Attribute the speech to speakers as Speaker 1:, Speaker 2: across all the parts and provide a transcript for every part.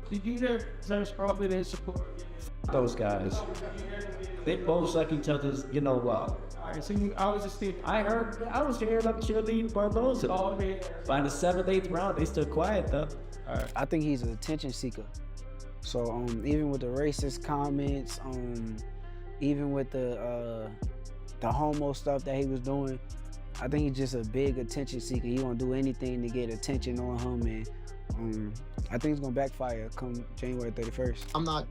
Speaker 1: Did you hear Terrence Crawford and Shakur?
Speaker 2: Those guys, they both suck each other's,
Speaker 1: All right, so I was just thinking.
Speaker 2: I was hearing them cheerleading Barbosa.
Speaker 1: Oh man.
Speaker 2: By the 7th, 8th round, they still quiet though.
Speaker 1: All right.
Speaker 3: I think he's an attention seeker. So even with the racist comments, even with the homo stuff that he was doing, I think he's just a big attention seeker. He gonna do anything to get attention on him, and I think it's gonna backfire come January 31st.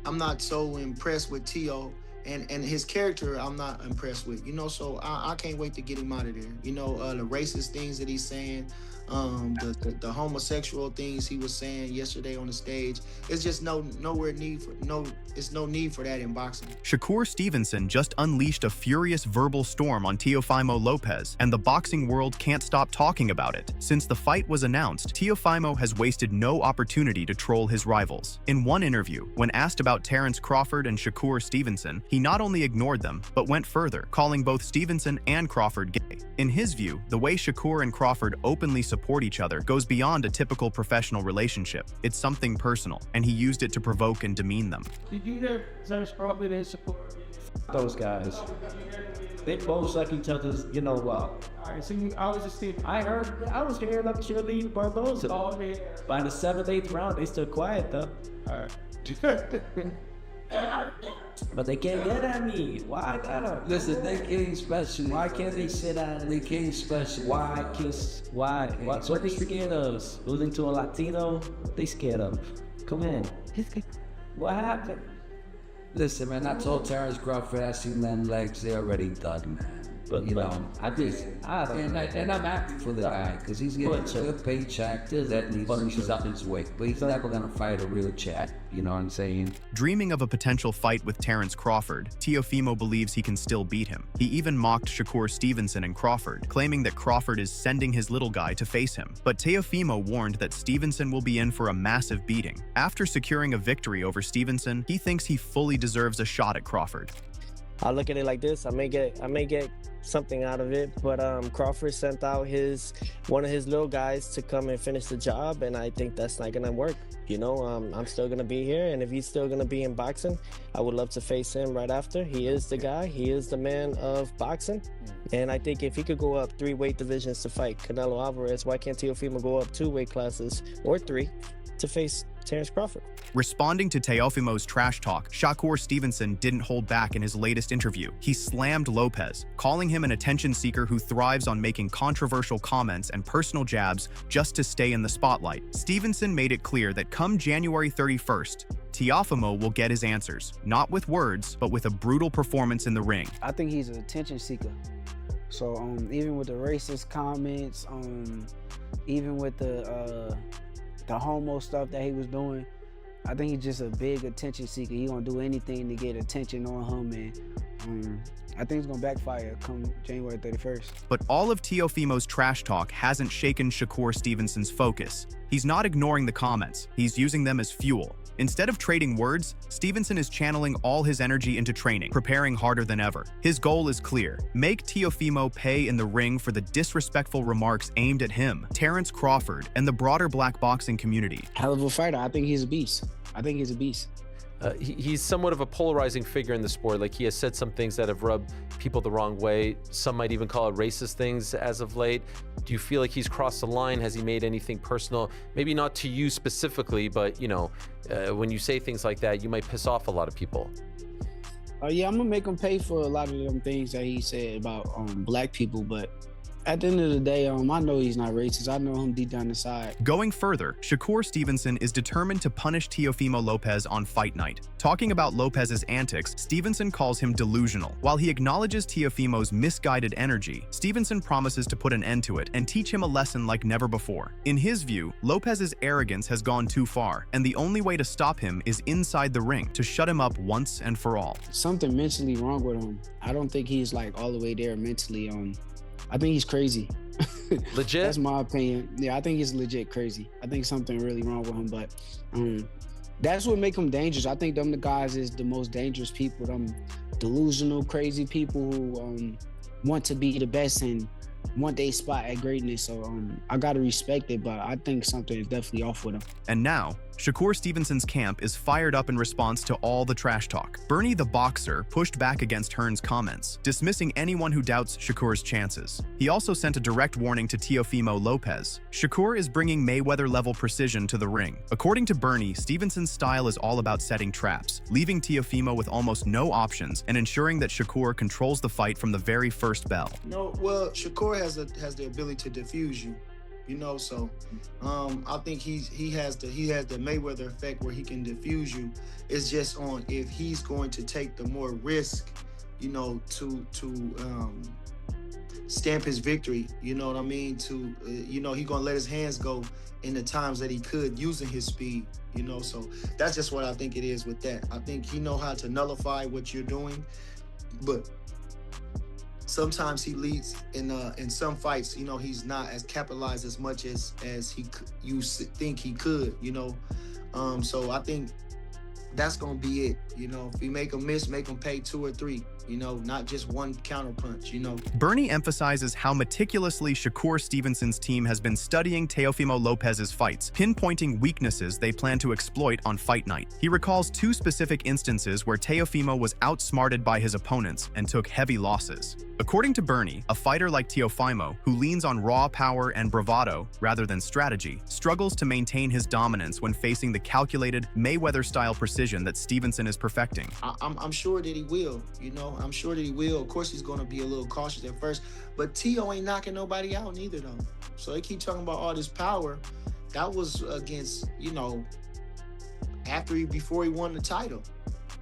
Speaker 4: I'm not so impressed with Tio and his character. I'm not impressed with, so I can't wait to get him out of there. The racist things that he's saying, the homosexual things he was saying yesterday on the stage. It's just no need for that in boxing.
Speaker 5: Shakur Stevenson just unleashed a furious verbal storm on Teofimo Lopez, and the boxing world can't stop talking about it. Since the fight was announced, Teofimo has wasted no opportunity to troll his rivals. In one interview, when asked about Terrence Crawford and Shakur Stevenson, he not only ignored them, but went further, calling both Stevenson and Crawford gay. In his view, the way Shakur and Crawford openly support each other goes beyond a typical professional relationship. It's something personal, and he used it to provoke and demean them.
Speaker 1: Did you hear Terrence Crawford and Shakur?
Speaker 2: Those guys, they both suck each other's,
Speaker 1: All right, so I was just thinking.
Speaker 2: I was hearing them cheerleading Barbosa.
Speaker 1: Oh man.
Speaker 2: By the 7th, 8th round, they still quiet though.
Speaker 1: All right.
Speaker 2: But they can't get at me. Why I gotta?
Speaker 6: Listen, they king special.
Speaker 2: Why can't they sit down?
Speaker 6: They king special.
Speaker 2: Why kiss? Why? What they scared of? Losing to a Latino? They scared of? Come in. What happened?
Speaker 6: Listen, man, I told Terrence Crawford I seen them legs, they already done, man. But and I'm happy for the guy, because he's getting a good paycheck that he's up his weight. But he's never gonna fight a real chat, you know what I'm saying?
Speaker 5: Dreaming of a potential fight with Terrence Crawford, Teofimo believes he can still beat him. He even mocked Shakur Stevenson and Crawford, claiming that Crawford is sending his little guy to face him. But Teofimo warned that Stevenson will be in for a massive beating. After securing a victory over Stevenson, he thinks he fully deserves a shot at Crawford.
Speaker 7: I look at it like this. I may get something out of it, but Crawford sent out one of his little guys to come and finish the job, and I think that's not gonna work. I'm still gonna be here, and if he's still gonna be in boxing, I would love to face him right after. He is the guy. He is the man of boxing, and I think if he could go up 3 weight divisions to fight Canelo Alvarez, why can't Teofimo go up 2 weight classes or 3 to face Terrence Crawford?
Speaker 5: Responding to Teofimo's trash talk, Shakur Stevenson didn't hold back in his latest interview. He slammed Lopez, calling him an attention seeker who thrives on making controversial comments and personal jabs just to stay in the spotlight. Stevenson made it clear that come January 31st, Teofimo will get his answers, not with words, but with a brutal performance in the ring.
Speaker 3: I think he's an attention seeker. So even with the racist comments, even with the homo stuff that he was doing, I think he's just a big attention seeker. He gonna do anything to get attention on him, and I think it's gonna backfire come January 31st.
Speaker 5: But all of Teofimo's trash talk hasn't shaken Shakur Stevenson's focus. He's not ignoring the comments, he's using them as fuel. Instead of trading words, Stevenson is channeling all his energy into training, preparing harder than ever. His goal is clear: make Teofimo pay in the ring for the disrespectful remarks aimed at him, Terrence Crawford, and the broader black boxing community.
Speaker 3: Hell of a fighter. I think he's a beast.
Speaker 8: He's somewhat of a polarizing figure in the sport. Like, he has said some things that have rubbed people the wrong way. Some might even call it racist things as of late. Do you feel like he's crossed the line? Has he made anything personal? Maybe not to you specifically, but when you say things like that, you might piss off a lot of people.
Speaker 3: Yeah, I'm gonna make him pay for a lot of them things that he said about black people, but at the end of the day, I know he's not racist. I know him deep down inside.
Speaker 5: Going further, Shakur Stevenson is determined to punish Teofimo Lopez on fight night. Talking about Lopez's antics, Stevenson calls him delusional. While he acknowledges Teofimo's misguided energy, Stevenson promises to put an end to it and teach him a lesson like never before. In his view, Lopez's arrogance has gone too far, and the only way to stop him is inside the ring, to shut him up once and for all.
Speaker 3: Something mentally wrong with him. I don't think he's like all the way there mentally. I think he's crazy.
Speaker 8: Legit?
Speaker 3: That's my opinion. Yeah, I think he's legit crazy. I think something really wrong with him, but that's what make him dangerous. I think them the guys is the most dangerous people, them delusional, crazy people who want to be the best and want their spot at greatness. So I gotta respect it, but I think something is definitely off with him.
Speaker 5: And now, Shakur Stevenson's camp is fired up in response to all the trash talk. Bernie the Boxer pushed back against Hearn's comments, dismissing anyone who doubts Shakur's chances. He also sent a direct warning to Teofimo Lopez. Shakur is bringing Mayweather-level precision to the ring. According to Bernie, Stevenson's style is all about setting traps, leaving Teofimo with almost no options and ensuring that Shakur controls the fight from the very first bell.
Speaker 4: No, well, Shakur has the ability to diffuse you, you know. So, I think he has the Mayweather effect where he can diffuse you. It's just on if he's going to take the more risk, you know, to stamp his victory. You know what I mean? To you know, he gonna let his hands go in the times that he could using his speed. You know, so that's just what I think it is with that. I think he know how to nullify what you're doing, but sometimes he leads in some fights. You know, he's not as capitalized as much as you think he could. You know, so I think that's gonna be it. You know, if we make him miss, make him pay 2 or 3. You know, not just one counter punch, you know.
Speaker 5: Bernie emphasizes how meticulously Shakur Stevenson's team has been studying Teofimo Lopez's fights, pinpointing weaknesses they plan to exploit on fight night. He recalls 2 specific instances where Teofimo was outsmarted by his opponents and took heavy losses. According to Bernie, a fighter like Teofimo, who leans on raw power and bravado rather than strategy, struggles to maintain his dominance when facing the calculated Mayweather-style precision that Stevenson is perfecting.
Speaker 4: I'm sure that he will, you know. I'm sure that he will. Of course, he's going to be a little cautious at first, but Teo ain't knocking nobody out neither, though. So they keep talking about all this power. That was against, you know, before he won the title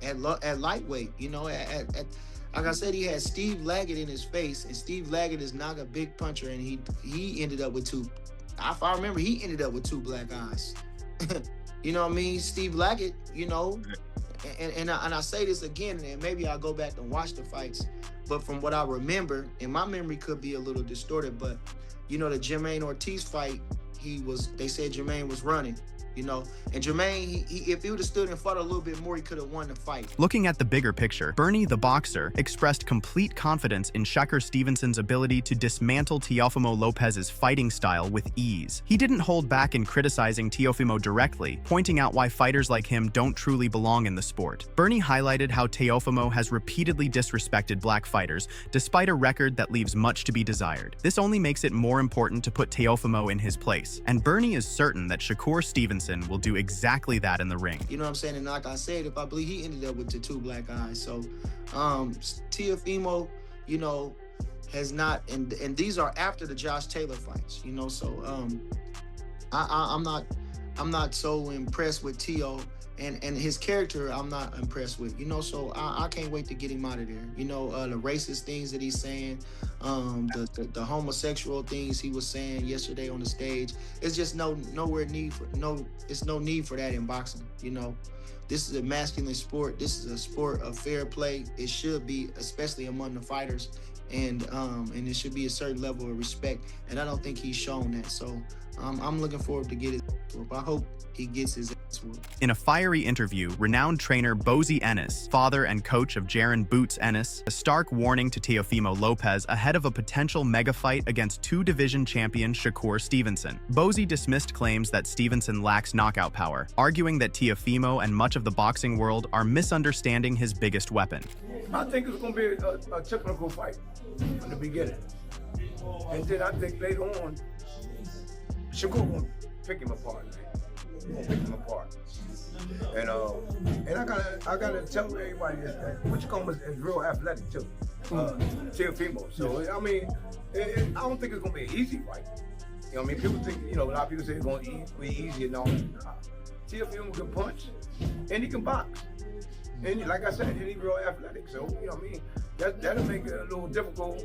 Speaker 4: at lightweight. You know, like I said, he had Steve Laggett in his face, and Steve Laggett is not a big puncher, and he ended up with 2. If I remember, he ended up with 2 black eyes. You know what I mean? Steve Laggett, you know. And I say this again, and maybe I'll go back and watch the fights, but from what I remember, and my memory could be a little distorted, but you know, the Jermaine Ortiz fight, they said Jermaine was running, you know, and Jermaine, if he would have stood and fought a little bit more, he could have won the fight.
Speaker 5: Looking at the bigger picture, Bernie the Boxer expressed complete confidence in Shakur Stevenson's ability to dismantle Teofimo Lopez's fighting style with ease. He didn't hold back in criticizing Teofimo directly, pointing out why fighters like him don't truly belong in the sport. Bernie highlighted how Teofimo has repeatedly disrespected black fighters, despite a record that leaves much to be desired. This only makes it more important to put Teofimo in his place, and Bernie is certain that Shakur Stevenson will do exactly that in the ring.
Speaker 4: You know what I'm saying? And like I said, if I believe he ended up with the 2 black eyes. So Teofimo, you know, has not, and these are after the Josh Taylor fights, you know. So I'm not so impressed with Teo and his character. I'm not impressed with, you know. So I can't wait to get him out of there. You know, the racist things that he's saying, the homosexual things he was saying yesterday on the stage. It's just no need for that in boxing. You know, this is a masculine sport. This is a sport of fair play. It should be, especially among the fighters, and it should be a certain level of respect. And I don't think he's shown that. So I'm looking forward to get his whoop. I hope he gets his ass whooped.
Speaker 5: In a fiery interview, renowned trainer Bozy Ennis, father and coach of Jaron Boots Ennis, a stark warning to Teofimo Lopez ahead of a potential mega fight against 2-division champion Shakur Stevenson. Bozy dismissed claims that Stevenson lacks knockout power, arguing that Teofimo and much of the boxing world are misunderstanding his biggest weapon.
Speaker 9: I think it's going to be a technical fight from the beginning. And then I think later on, Shakur will pick him apart, man. He's gonna pick him apart. And I gotta tell everybody this, that Wichicombe is real athletic too. Teofimo. So I mean, I don't think it's gonna be an easy fight. You know what I mean? People think, you know, a lot of people say it's gonna be easy and all. Teofimo can punch and he can box. And like I said, he's real athletic. So, you know what I mean? That'll make it a little difficult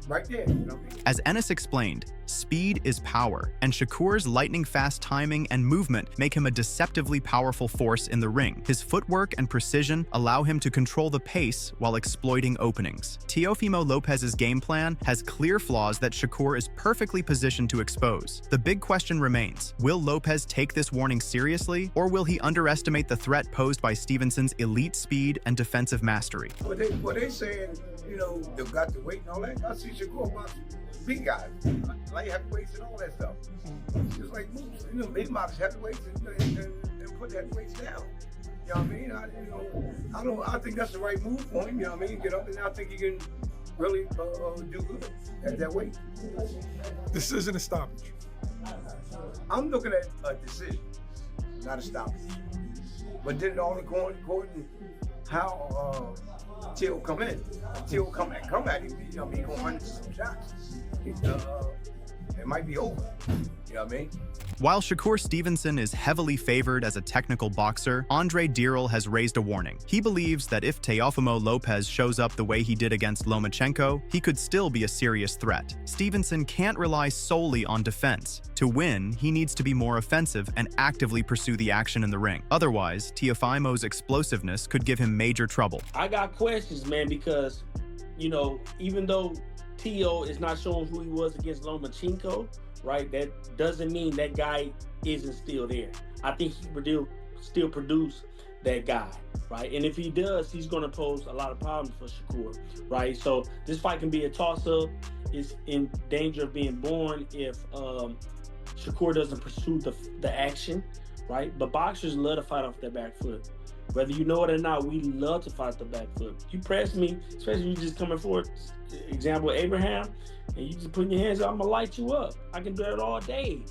Speaker 9: right there, you know what I mean?
Speaker 5: As Ennis explained, speed is power, and Shakur's lightning-fast timing and movement make him a deceptively powerful force in the ring. His footwork and precision allow him to control the pace while exploiting openings. Teofimo Lopez's game plan has clear flaws that Shakur is perfectly positioned to expose. The big question remains, will Lopez take this warning seriously, or will he underestimate the threat posed by Stevenson's elite speed and defensive mastery?
Speaker 9: What they saying, you know, they've got the weight and all that. I see Shakur box big guys, light heavyweights and all that stuff. Just like moves, you know, big box heavyweights put that weight down. You know what I mean? I think that's the right move for him. You know what I mean? Get up, and I think he can really do good at that weight.
Speaker 10: Decision to stoppage.
Speaker 9: I'm looking at a decision, not a stoppage. But then it all according how Teo come in. Teo come at him. You know what I mean? He gonna run into some shots. It might be over. You know what I mean?
Speaker 5: While Shakur Stevenson is heavily favored as a technical boxer, Andre Dirrell has raised a warning. He believes that if Teofimo Lopez shows up the way he did against Lomachenko, he could still be a serious threat. Stevenson can't rely solely on defense. To win, he needs to be more offensive and actively pursue the action in the ring. Otherwise, Teofimo's explosiveness could give him major trouble.
Speaker 11: I got questions, man, because, you know, even though Teo is not showing who he was against Lomachenko, right? That doesn't mean that guy isn't still there. I think he still produce that guy, right? And if he does, he's going to pose a lot of problems for Shakur, right? So this fight can be a toss-up. It's in danger of being born if Shakur doesn't pursue the action, right? But boxers love to fight off their back foot. Whether you know it or not, we love to fight the back foot. You press me, especially you just coming forward, example, Abraham, and you just putting your hands up, I'm gonna light you up. I can do it all day.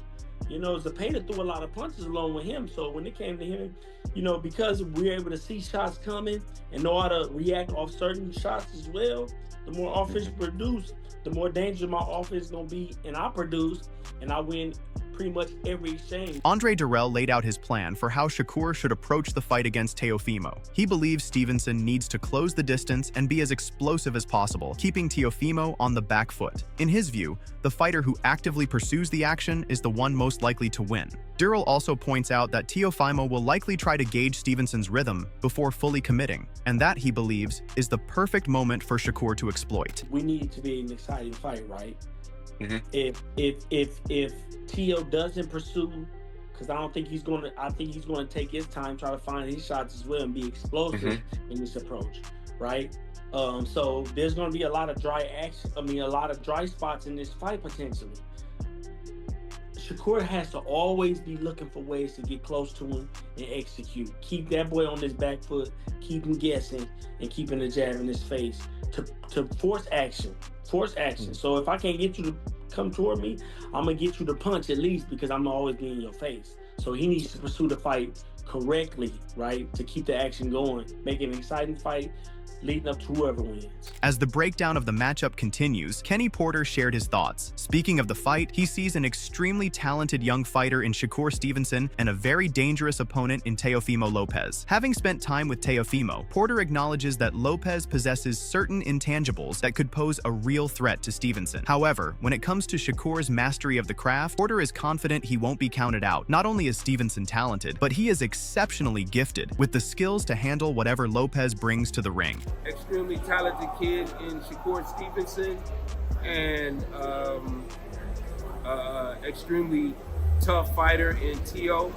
Speaker 11: You know, Zepeda threw a lot of punches along with him, so when it came to him, you know, because we're able to see shots coming and know how to react off certain shots as well, the more offense you produce, the more dangerous my offense is gonna be, and I produce, and I win pretty much every exchange.
Speaker 5: Andre Dirrell laid out his plan for how Shakur should approach the fight against Teofimo. He believes Stevenson needs to close the distance and be as explosive as possible, keeping Teofimo on the back foot. In his view, the fighter who actively pursues the action is the one most likely to win. Dirrell also points out that Teofimo will likely try to gauge Stevenson's rhythm before fully committing, and that, he believes, is the perfect moment for Shakur to exploit.
Speaker 11: We need it to be an exciting fight, right? If Teo doesn't pursue, because I think he's going to take his time, try to find his shots as well and be explosive in this approach, right? So there's going to be a lot of dry action. A lot of dry spots in this fight potentially. Shakur has to always be looking for ways to get close to him and execute. Keep that boy on his back foot, keep him guessing, and keeping the jab in his face to force action. So if I can't get you to come toward me, I'm gonna get you to punch at least, because I'm always be in your face. So he needs to pursue the fight correctly, right? To keep the action going, make it an exciting fight, leading up to whoever wins.
Speaker 5: As the breakdown of the matchup continues, Kenny Porter shared his thoughts. Speaking of the fight, he sees an extremely talented young fighter in Shakur Stevenson and a very dangerous opponent in Teofimo Lopez. Having spent time with Teofimo, Porter acknowledges that Lopez possesses certain intangibles that could pose a real threat to Stevenson. However, when it comes to Shakur's mastery of the craft, Porter is confident he won't be counted out. Not only is Stevenson talented, but he is exceptionally gifted, with the skills to handle whatever Lopez brings to the ring.
Speaker 12: Extremely talented kid in Shakur Stevenson, and extremely tough fighter in Teo.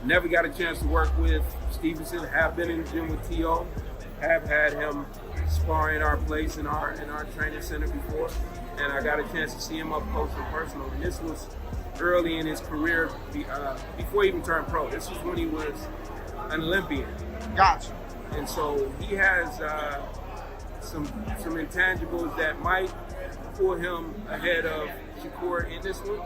Speaker 12: Never got a chance to work with Stevenson. Have been in the gym with Teo. Have had him sparring our place in our training center before, and I got a chance to see him up close and personal. And this was early in his career, before he even turned pro. This was when he was an Olympian.
Speaker 10: Gotcha.
Speaker 12: And so he has some intangibles that might pull him ahead of Shakur in this one,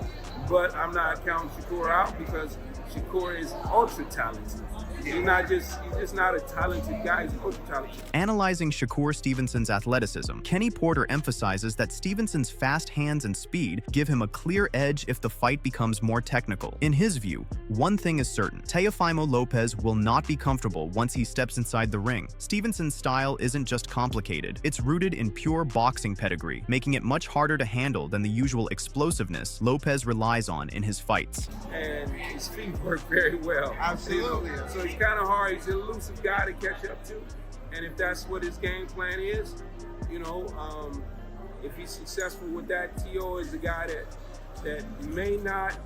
Speaker 12: but I'm not counting Shakur out because Shakur is ultra talented. He's just not a talented guy, he's ultra talented.
Speaker 5: Analyzing Shakur Stevenson's athleticism, Kenny Porter emphasizes that Stevenson's fast hands and speed give him a clear edge if the fight becomes more technical. In his view, one thing is certain: Teofimo Lopez will not be comfortable once he steps inside the ring. Stevenson's style isn't just complicated, it's rooted in pure boxing pedigree, making it much harder to handle than the usual explosiveness Lopez relies on in his fights.
Speaker 12: And his feet work very well.
Speaker 10: Absolutely.
Speaker 12: So he's kind of hard. He's an elusive guy to catch up to. And if that's what his game plan is, if he's successful with that, Teo is the guy that may not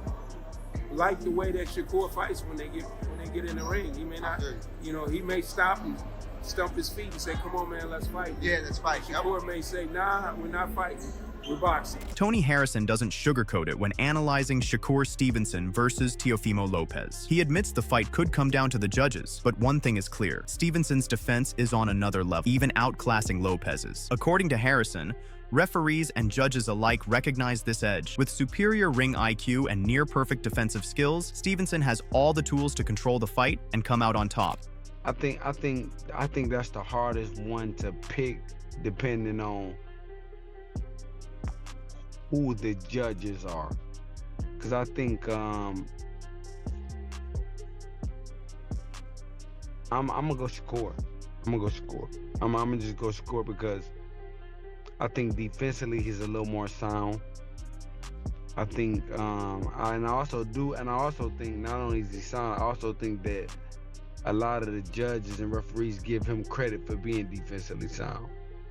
Speaker 12: like the way that Shakur fights when they get in the ring. He may not, he may stop and stump his feet and say, "Come on, man, let's fight."
Speaker 10: Yeah, let's fight.
Speaker 12: Shakur may say, "Nah, we're not fighting." We're boxing.
Speaker 5: Tony Harrison doesn't sugarcoat it when analyzing Shakur Stevenson versus Teofimo Lopez. He admits the fight could come down to the judges, but one thing is clear: Stevenson's defense is on another level, even outclassing Lopez's. According to Harrison, referees and judges alike recognize this edge. With superior ring IQ and near-perfect defensive skills, Stevenson has all the tools to control the fight and come out on top.
Speaker 13: I think that's the hardest one to pick, depending on who the judges are. Because I think I'm gonna go Shakur. I'm gonna just go Shakur because I think defensively he's a little more sound. I think I also think not only is he sound, I also think that a lot of the judges and referees give him credit for being defensively sound.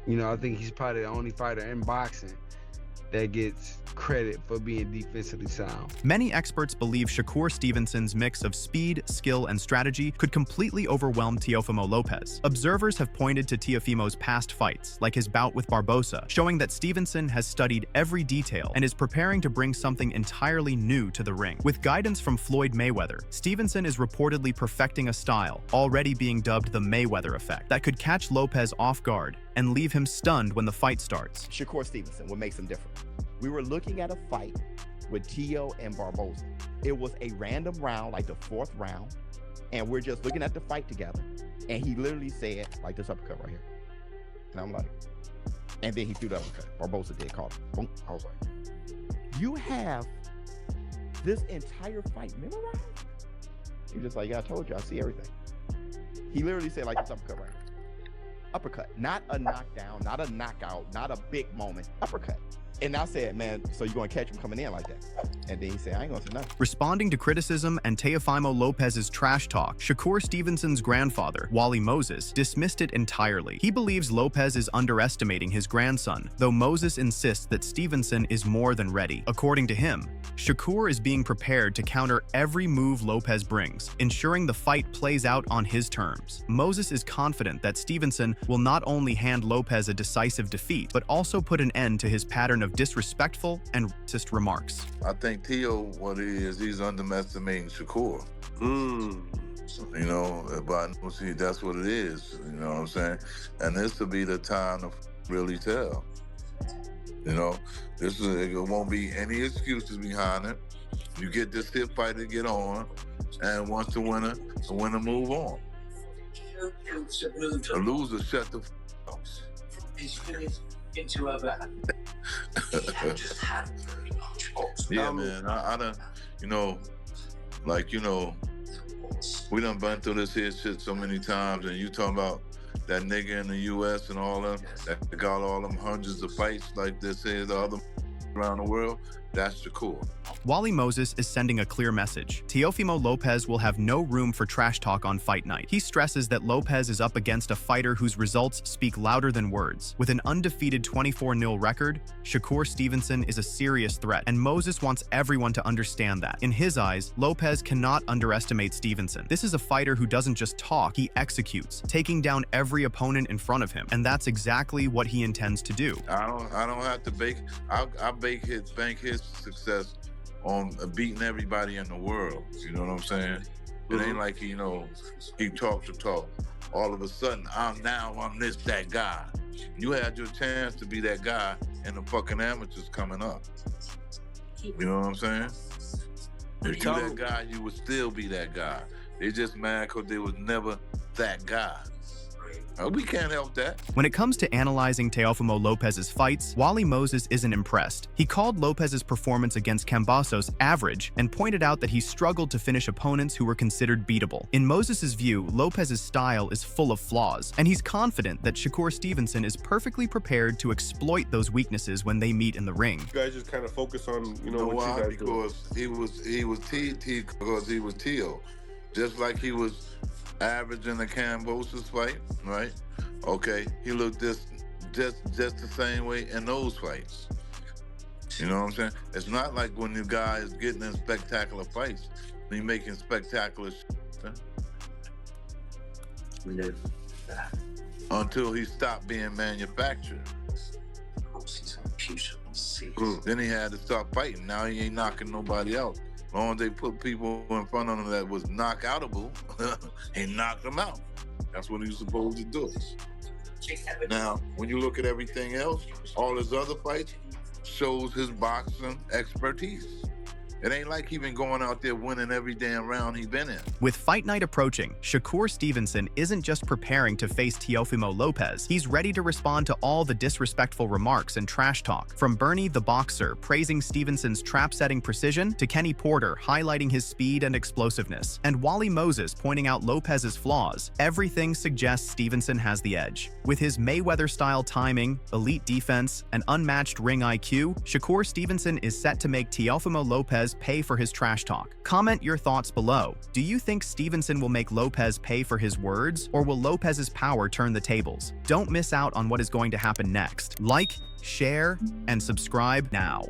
Speaker 13: You know, I think he's probably the only fighter in boxing that gets credit for being defensively sound.
Speaker 5: Many experts believe Shakur Stevenson's mix of speed, skill, and strategy could completely overwhelm Teofimo Lopez. Observers have pointed to Teofimo's past fights, like his bout with Barbosa, showing that Stevenson has studied every detail and is preparing to bring something entirely new to the ring. With guidance from Floyd Mayweather, Stevenson is reportedly perfecting a style, already being dubbed the Mayweather effect, that could catch Lopez off guard and leave him stunned when the fight starts.
Speaker 14: Shakur Stevenson, what makes him different? We were looking at a fight with Tio and Barbosa. It was a random round, like the 4th round, and we're just looking at the fight together. And he literally said, like this uppercut right here. And I'm like, and then he threw the uppercut. Barbosa did call it. Boom. I was like, you have this entire fight memorized? He was just like, yeah, I told you, I see everything. He literally said, like this uppercut right here. Uppercut, not a knockdown, not a knockout, not a big moment, uppercut. And I said, man, so you're going to catch him coming in like that? And then he said, I ain't going to say nothing.
Speaker 5: Responding to criticism and Teofimo Lopez's trash talk, Shakur Stevenson's grandfather, Wally Moses, dismissed it entirely. He believes Lopez is underestimating his grandson, though Moses insists that Stevenson is more than ready. According to him, Shakur is being prepared to counter every move Lopez brings, ensuring the fight plays out on his terms. Moses is confident that Stevenson will not only hand Lopez a decisive defeat, but also put an end to his pattern of disrespectful and racist remarks.
Speaker 15: I think Tio, what he is, he's underestimating Shakur. You know, but see, that's what it is. You know what I'm saying? And this will be the time to really tell. You know, it won't be any excuses behind it. You get this hit fight to get on, and once the winner move on. The loser shut the up. Yeah, man, I done, you know, like, you know, we done been through this here shit so many times, and you talking about that nigga in the U.S. and all them that got all them hundreds of fights like this here, the other around the world, that's Shakur.
Speaker 5: Wally Moses is sending a clear message. Teofimo Lopez will have no room for trash talk on fight night. He stresses that Lopez is up against a fighter whose results speak louder than words. With an undefeated 24-0 record, Shakur Stevenson is a serious threat, and Moses wants everyone to understand that. In his eyes, Lopez cannot underestimate Stevenson. This is a fighter who doesn't just talk, he executes, taking down every opponent in front of him, and that's exactly what he intends to do.
Speaker 15: I don't have to bank his success on beating everybody in the world. You know what I'm saying? It ain't like, you know, he talks to talk. All of a sudden, I'm that guy. You had your chance to be that guy, and the fucking amateurs coming up. You know what I'm saying? If you that guy, you would still be that guy. They just mad because they was never that guy. We can't help that.
Speaker 5: When it comes to analyzing Teofimo Lopez's fights, Wally Moses isn't impressed. He called Lopez's performance against Cambasos average and pointed out that he struggled to finish opponents who were considered beatable. In Moses's view, Lopez's style is full of flaws, and he's confident that Shakur Stevenson is perfectly prepared to exploit those weaknesses when they meet in the ring.
Speaker 16: You guys just kind of focus on, you know, what you guys
Speaker 15: because do. Because he was Tio. Just like he was average in the Cambosos fight, right? Okay, he looked just the same way in those fights. You know what I'm saying? It's not like when the guy is getting in spectacular fights, he's making spectacular shit. Until he stopped being manufactured. Then he had to stop fighting. Now he ain't knocking nobody out. As long as they put people in front of him that was knockoutable, he knocked them out. That's what he was supposed to do. Now, when you look at everything else, all his other fights shows his boxing expertise. It ain't like he been going out there winning every damn round he been in.
Speaker 5: With fight night approaching, Shakur Stevenson isn't just preparing to face Teofimo Lopez, he's ready to respond to all the disrespectful remarks and trash talk. From Bernie the Boxer praising Stevenson's trap-setting precision, to Kenny Porter highlighting his speed and explosiveness, and Wally Moses pointing out Lopez's flaws, everything suggests Stevenson has the edge. With his Mayweather-style timing, elite defense, and unmatched ring IQ, Shakur Stevenson is set to make Teofimo Lopez pay for his trash talk. Comment your thoughts below. Do you think Stevenson will make Lopez pay for his words, or will Lopez's power turn the tables? Don't miss out on what is going to happen next. Like, share, and subscribe now.